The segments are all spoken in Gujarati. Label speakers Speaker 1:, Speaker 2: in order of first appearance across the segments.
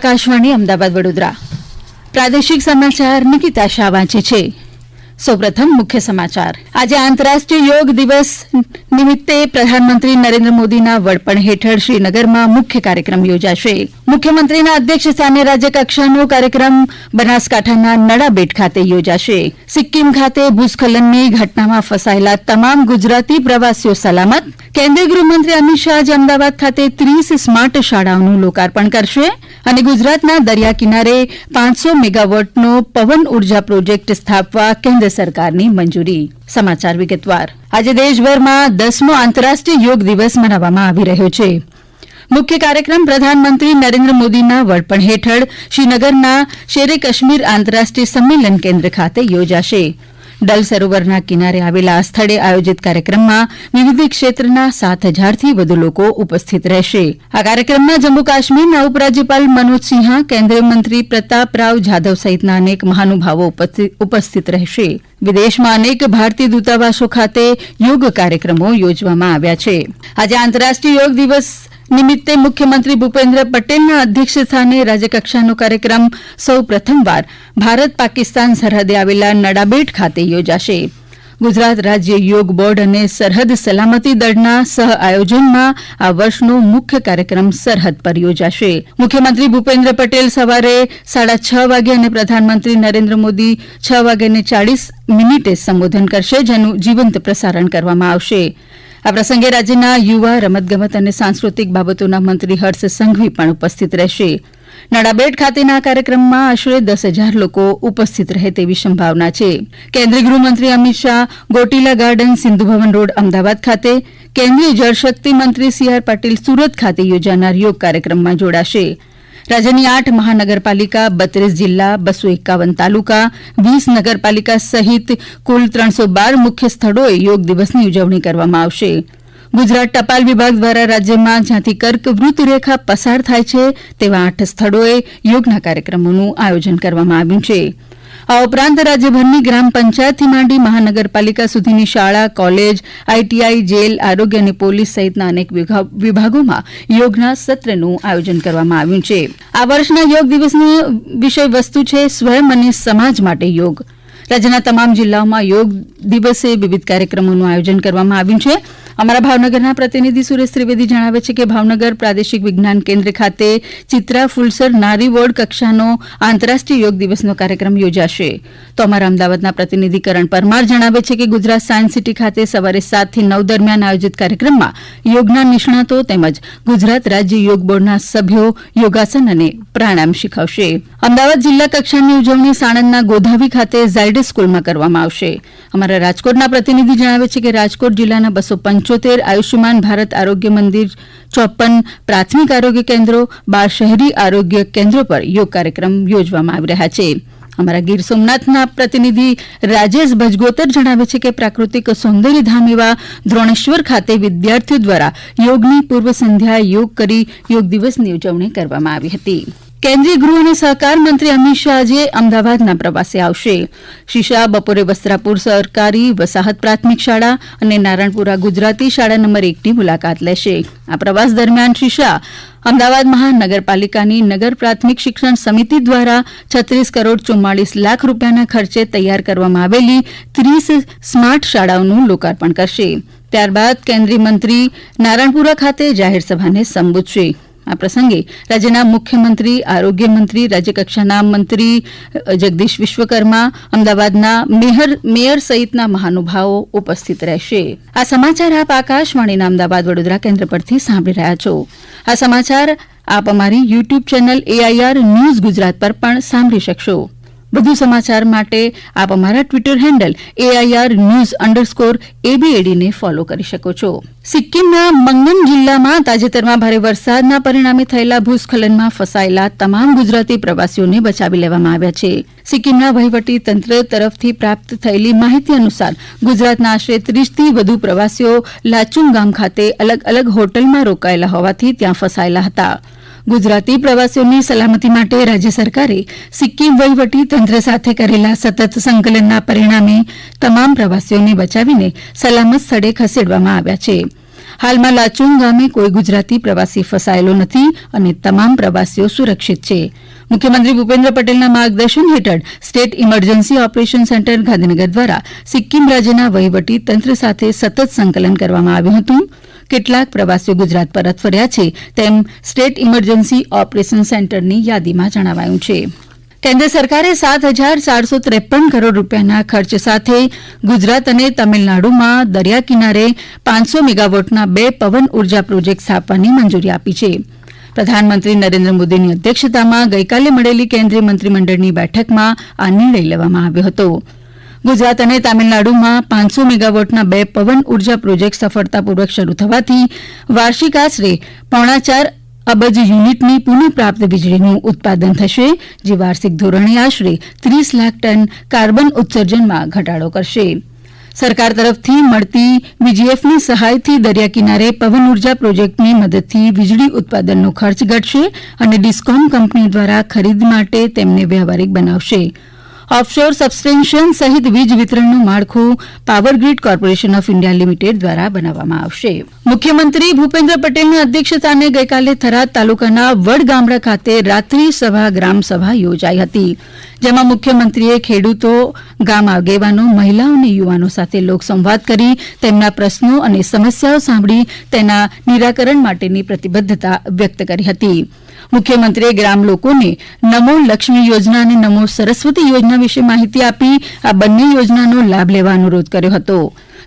Speaker 1: આકાશવાણી અમદાવાદ વડોદરા પ્રાદેશિક સમાચાર નિકિતા શાહ વાંચે છે. સૌપ્રથમ મુખ્ય સમાચાર. આજે આંતરરાષ્ટ્રીય યોગ દિવસ નિમિત્તે પ્રધાનમંત્રી નરેન્દ્ર મોદીના વડપણ હેઠળ શ્રીનગરમાં મુખ્ય કાર્યક્રમ યોજાશે. મુખ્યમંત્રીના અધ્યક્ષસ્થાને રાજ્યકક્ષાનો કાર્યક્રમ બનાસકાંઠાના નડાબેટ ખાતે યોજાશે. સિક્કિમ ખાતે ભૂસ્ખલનની ઘટનામાં ફસાયેલા તમામ ગુજરાતી પ્રવાસીઓ સલામત. કેન્દ્રીય ગૃહમંત્રી અમિત શાહ આજે અમદાવાદ ખાતે 30 સ્માર્ટ શાળાઓનું લોકાર્પણ કરશે અને ગુજરાતના દરિયા કિનારે 500 મેગાવોટનો પવન ઉર્જા પ્રોજેક્ટ સ્થાપવા કેન્દ્ર સરકારની મંજૂરી. સમાચાર વિગતવાર. આજે દેશભરમાં 10મો આંતરરાષ્ટ્રીય યોગ દિવસ મનાવવામાં આવી રહ્યો છે. મુખ્ય કાર્યક્રમ પ્રધાનમંત્રી નરેન્દ્ર મોદીના વડપણ હેઠળ શ્રીનગરના શેરે કાશ્મીર આંતરરાષ્ટ્રીય સંમેલન કેન્દ્ર ખાતે યોજાશે. ડલ સરોવરના કિનારે આવેલા આ સ્થળે આયોજિત કાર્યક્રમમાં વિવિધ ક્ષેત્રના 7000થી વધુ લોકો ઉપસ્થિત રહેશે. આ કાર્યક્રમમાં જમ્મુ કાશ્મીરના ઉપરાજ્યપાલ મનોજ સિંહા, કેન્દ્રીય મંત્રી પ્રતાપરાવ જાધવ સહિતના અનેક મહાનુભાવો ઉપસ્થિત રહેશે. વિદેશમાં અનેક ભારતીય દૂતાવાસો ખાતે યોગ કાર્યક્રમો યોજવામાં આવ્યા છે. આજે આંતરરાષ્ટ્રીય યોગ દિવસ નિમિત્તે મુખ્યમંત્રી ભૂપેન્દ્ર પટેલના અધ્યક્ષસ્થાને રાજ્યકક્ષાનો કાર્યક્રમ સૌ પ્રથમવાર ભારત પાકિસ્તાન સરહદે આવેલા નડાબેટ ખાતે યોજાશે. ગુજરાત રાજ્ય યોગ બોર્ડ અને સરહદ સલામતી દળના સહ આયોજનમાં આ વર્ષનો મુખ્ય કાર્યક્રમ સરહદ પર યોજાશે. મુખ્યમંત્રી ભૂપેન્દ્ર પટેલ સવારે 6:30 વાગે અને પ્રધાનમંત્રી નરેન્દ્ર મોદી 6:40 સંબોધન કરશે, જેનું જીવંત પ્રસારણ કરવામાં આવશે. આ પ્રસંગે રાજ્યના યુવા, રમતગમત અને સાંસ્કૃતિક બાબતોના મંત્રી હર્ષ સંઘવી પણ ઉપસ્થિત રહેશે. નડાબેટ ખાતેના કાર્યક્રમમાં આશરે 10,000 લોકો ઉપસ્થિત રહે તેવી સંભાવના છે. કેન્દ્રીય ગૃહમંત્રી અમિત શાહ ગોટીલા ગાર્ડન, સિંધુ ભવન રોડ, અમદાવાદ ખાતે, કેન્દ્રીય જળશક્તિ મંત્રી CR પાટીલ સુરત ખાતે યોજાનાર યોગ કાર્યક્રમમાં જોડાશે. રાજ્યની 8 મહાનગરપાલિકા, 32 જિલ્લા, 251 તાલુકા, 20 નગરપાલિકા સહિત કુલ 312 મુખ્ય સ્થળોએ યોગ દિવસની ઉજવણી કરવામાં આવશે. ગુજરાત ટપાલ વિભાગ દ્વારા રાજ્યમાં જ્યાંથી કર્કવૃત રેખા પસાર થાય છે તેવા 8 સ્થળોએ યોગના કાર્યક્રમોનું આયોજન કરવામાં આવ્યું છે. આ ઉપરાંત રાજ્યભરની ગ્રામ પંચાયતથી માંડી મહાનગરપાલિકા સુધીની શાળા, કોલેજ, ITI, જેલ, આરોગ્ય અને પોલીસ સહિતના અનેક વિભાગોમાં યોગના સત્રનું આયોજન કરવામાં આવ્યું છે. આ વર્ષના યોગ દિવસની વિષય વસ્તુ છે સ્વયં અને સમાજ માટે યોગ. રાજ્યના તમામ જિલ્લાઓમાં યોગ દિવસે વિવિધ કાર્યક્રમોનું આયોજન કરવામાં આવ્યું છે. અમારા ભાવનગરના પ્રતિનિધિ સુરેશ ત્રિવેદી જણાવે છે કે ભાવનગર પ્રાદેશિક વિજ્ઞાન કેન્દ્ર ખાતે ચિત્રા ફુલસર નારી વોર્ડ કક્ષાનો આંતરરાષ્ટ્રીય યોગ દિવસનો કાર્યક્રમ યોજાશે. તો અમારા અમદાવાદના પ્રતિનિધિ કરણ પરમાર જણાવે છે કે ગુજરાત સાયન્સ સિટી ખાતે સવારે 7 થી 9 દરમિયાન આયોજિત કાર્યક્રમમાં યોગના નિષ્ણાતો તેમજ ગુજરાત રાજ્ય યોગ બોર્ડના સભ્યો યોગાસન અને પ્રાણાયામ શીખવશે. અમદાવાદ જિલ્લા કક્ષાની ઉજવણી સાણંદના ગોધાવી ખાતે ઝાયડસ સ્કૂલમાં કરવામાં આવશે. અમારા રાજકોટના પ્રતિનિધિ જણાવે છે કે રાજકોટ જિલ્લાના 275 આયુષ્યમાન ભારત આરોગ્ય મંદિર, 54 પ્રાથમિક આરોગ્ય કેન્દ્રો, 12 શહેરી આરોગ્ય કેન્દ્રો પર યોગ કાર્યક્રમ યોજવામાં આવી રહ્યા છે. અમારા ગીર સોમનાથના પ્રતિનિધિ રાજેશ ભજગોતર જણાવે છે કે પ્રાકૃતિક સૌંદર્યધામ એવા દ્રોણેશ્વર ખાતે વિદ્યાર્થીઓ દ્વારા યોગની પૂર્વ સંધ્યા યોગ કરી યોગ દિવસની ઉજવણી કરવામાં આવી હતી. કેન્દ્રીય ગૃહ અને સહકાર મંત્રી અમિત શાહ આજે અમદાવાદના પ્રવાસે આવશે. શ્રી શાહ બપોરે વસ્ત્રાપુર સરકારી વસાહત પ્રાથમિક શાળા અને નારણપુરા ગુજરાતી શાળા નંબર 1ની મુલાકાત લેશે. આ પ્રવાસ દરમિયાન શ્રી શાહ અમદાવાદ મહાનગરપાલિકાની નગર પ્રાથમિક શિક્ષણ સમિતિ દ્વારા 36 કરોડ 44 લાખ રૂપિયાના ખર્ચે તૈયાર કરવામાં આવેલી 30 સ્માર્ટ શાળાઓનું લોકાર્પણ કરશે. ત્યારબાદ કેન્દ્રીય મંત્રી નારણપુરા ખાતે જાહેર સભાને સંબોધશે. આ પ્રસંગે રાજ્યના મુખ્યમંત્રી, આરોગ્ય મંત્રી, રાજ્યકક્ષાના મંત્રી જગદીશ વિશ્વકર્મા, અમદાવાદના મેયર સહિતના મહાનુભાવો ઉપસ્થિત રહેશે. આ સમાચાર આપ આકાશવાણીના અમદાવાદ વડોદરા કેન્દ્ર પરથી સાંભળી રહ્યા છો. આ સમાચાર આપ અમારી YouTube channel AIR news Gujarat પર પણ સાંભળી શકશો. વધુ સમાચાર માટે આપ અમારા ટ્વિટર હેન્ડલ AIR_news_ABAD ને ફોલો કરી શકો છો. સિક્કિમના મંગન જિલ્લામાં તાજેતરમાં ભારે વરસાદના પરિણામે થયેલા ભૂસ્ખલનમાં ફસાયેલા તમામ ગુજરાતી પ્રવાસીઓને બચાવી લેવામાં આવ્યા છે. સિક્કિમના વહીવટી તંત્ર તરફથી પ્રાપ્ત થયેલી માહિતી અનુસાર ગુજરાતના આશરે 30થી વધુ પ્રવાસીઓ લાચુંગ ગામ ખાતે અલગ અલગ હોટલમાં રોકાયેલા હોવાથી ત્યાં ફસાયેલા હતા. ગુજરાતી પ્રવાસીઓની સલામતી માટે રાજ્ય સરકારે સિક્કિમ વહીવટી તંત્ર સાથે કરેલા સતત સંકલનના પરિણામે તમામ પ્રવાસીઓને બચાવીને સલામત સ્થળે ખસેડવામાં આવ્યા છે. હાલમાં લાચુંગ ગામે કોઈ ગુજરાતી પ્રવાસી ફસાયેલો નથી અને તમામ પ્રવાસીઓ સુરક્ષિત છે. મુખ્યમંત્રી ભૂપેન્દ્ર પટેલના માર્ગદર્શન હેઠળ state emergency operation centre Gandhinagar દ્વારા સિક્કિમ રાજ્યના વહીવટી તંત્ર સાથે સતત સંકલન કરવામાં આવ્યું હતું. કેટલાક પ્રવાસીઓ ગુજરાત પરત ફર્યા છે તેમ સ્ટેટ ઇમરજન્સી ઓપરેશન સેન્ટરની યાદીમાં જણાવાયું છે. કેન્દ્ર સરકારે 7,453 કરોડ રૂપિયાના ખર્ચ સાથે ગુજરાત અને તમિલનાડુમાં દરિયા કિનારે 500 મેગાવોટના 2 પવન ઉર્જા પ્રોજેક્ટ સ્થાપવાની મંજૂરી આપી છે. પ્રધાનમંત્રી નરેન્દ્ર મોદીની અધ્યક્ષતામાં ગઈકાલે મળેલી કેન્દ્રીય મંત્રીમંડળની બેઠકમાં આ નિર્ણય લેવામાં આવ્યો હતો. ગુજરાત અને તામિલનાડુમાં 500 મેગાવોટના 2 પવન ઉર્જા પ્રોજેક્ટ સફળતાપૂર્વક શરૂ થવાથી વાર્ષિક આશરે 4.5 અબજ યુનિટની પુનઃપ્રાપ્ત વીજળીનું ઉત્પાદન થશે, જે વાર્ષિક ધોરણે આશરે 30 લાખ ટન કાર્બન ઉત્સર્જનમાં ઘટાડો કરશે. સરકાર તરફથી મળતી વીજીએફની સહાયથી દરિયા કિનારે પવન ઉર્જા પ્રોજેક્ટની મદદથી વીજળી ઉત્પાદનનો ખર્ચ ઘટશે અને ડિસ્કોમ કંપની દ્વારા ખરીદ માટે તેમને વ્યવહારિક બનાવશે. ઓફશોર સબસ્ટેશન સહિત વીજ વિતરણનું માળખું power grid corporation of India limited દ્વારા બનાવવામાં આવશે. મુખ્યમંત્રી ભૂપેન્દ્ર પટેલની અધ્યક્ષસ્થાને ગઈકાલે થરાદ તાલુકાના વડગામડા ખાતે રાત્રિ સભા ગ્રામસભા યોજાઈ હતી, જેમાં મુખ્યમંત્રીએ ખેડૂતો, ગામ આગેવાનો, મહિલાઓ અને યુવાનો સાથે લોકસંવાદ કરી તેમના પ્રશ્નો અને સમસ્યાઓ સાંભળી તેના નિરાકરણ માટેની પ્રતિબદ્ધતા વ્યક્ત કરી હતી. મુખ્યમંત્રીએ ગ્રામ લોકોને નમો લક્ષ્મી યોજના અને નમો સરસ્વતી યોજના વિશે માહિતી આપી આ બંને યોજનાનો લાભ લેવા અનુરોધ કર્યો હતો.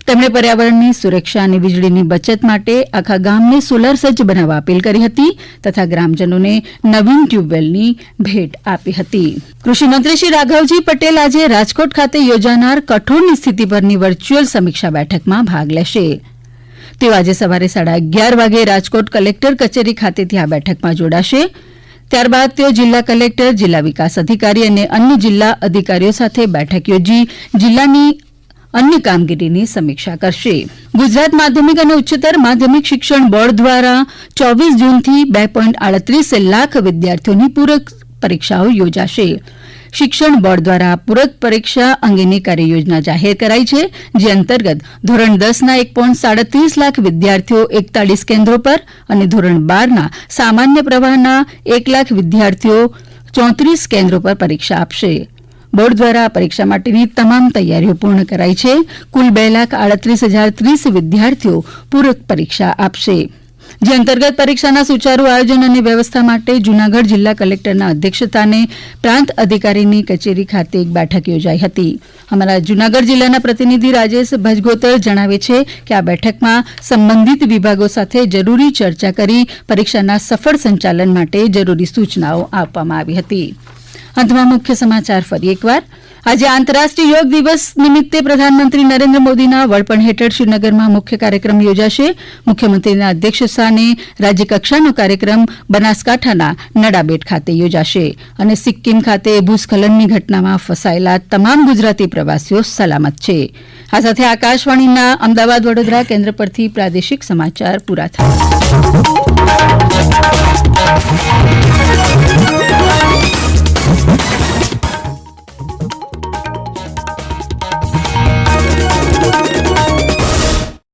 Speaker 1: તેમણે પર્યાવરણની સુરક્ષા અને વીજળીની બચત માટે આખા ગામને સોલાર સજ્જ બનાવવા અપીલ કરી હતી તથા ગ્રામજનોને નવીન ટ્યુબવેલની ભેટ આપી હતી. કૃષિમંત્રી શ્રી રાઘવજી પટેલ આજે રાજકોટ ખાતે યોજાનાર કઠોળની સ્થિતિ પરની વર્ચ્યુઅલ સમીક્ષા બેઠકમાં ભાગ લેશે. તેઓ આજે સવારે 11:30 વાગે રાજકોટ કલેક્ટર કચેરી ખાતેથી આ બેઠકમાં જોડાશે. ત્યારબાદ તેઓ જિલ્લા કલેક્ટર, જિલ્લા વિકાસ અધિકારી અને અન્ય જિલ્લા અધિકારીઓ સાથે બેઠક યોજી જિલ્લાની અન્ય કામગીરીની સમીક્ષા કરશે. ગુજરાત માધ્યમિક અને ઉચ્ચતર માધ્યમિક શિક્ષણ બોર્ડ દ્વારા 24 જૂનથી 2.38 લાખ વિદ્યાર્થીઓની પૂરક પરીક્ષાઓ યોજાશે. શિક્ષણ બોર્ડ દ્વારા પૂરક પરીક્ષા અંગેની કાર્યયોજના જાહેર કરાઈ છે, જે અંતર્ગત ધોરણ 10ના 1.37 લાખ વિદ્યાર્થીઓ 41 કેન્દ્રો પર અને ધોરણ 12ના સામાન્ય પ્રવાહના 1 લાખ વિદ્યાર્થીઓ 34 કેન્દ્રો પર પરીક્ષા આપશે. બોર્ડ દ્વારા આ પરીક્ષા માટેની તમામ તૈયારીઓ પૂર્ણ કરાઈ છે. કુલ 2,38,030 વિદ્યાર્થીઓ પૂરક પરીક્ષા આપશે, જે અંતર્ગત પરીક્ષાના સુચારુ આયોજન અને વ્યવસ્થા માટે જૂનાગઢ જિલ્લા કલેક્ટરના અધ્યક્ષસ્થાને પ્રાંત અધિકારીની કચેરી ખાતે એક બેઠક યોજાઈ હતી. અમારા જૂનાગઢ જિલ્લાના પ્રતિનિધિ રાજેશ ભજગોતર જણાવે છે કે આ બેઠકમાં સંબંધિત વિભાગો સાથે જરૂરી ચર્ચા કરી પરીક્ષાના સફળ સંચાલન માટે જરૂરી સૂચનાઓ આપવામાં આવી હતી. અંતમાં મુખ્ય સમાચાર ફરી એકવાર. આજે આંતરરાષ્ટ્રીય યોગ દિવસ નિમિત્તે પ્રધાનમંત્રી નરેન્દ્ર મોદીના વડપણ હેઠળ શ્રીનગરમાં મુખ્ય કાર્યક્રમ યોજાશે. મુખ્યમંત્રીના અધ્યક્ષસ્થાને રાજ્યકક્ષાનો કાર્યક્રમ બનાસકાંઠાના નડાબેટ ખાતે યોજાશે અને સિક્કિમ ખાતે ભૂસ્ખલનની ઘટનામાં ફસાયેલા તમામ ગુજરાતી પ્રવાસીઓ સલામત છે. આ સાથે આકાશવાણીના અમદાવાદ વડોદરા કેન્દ્ર પરથી પ્રાદેશિક સમાચાર પૂરા થયા.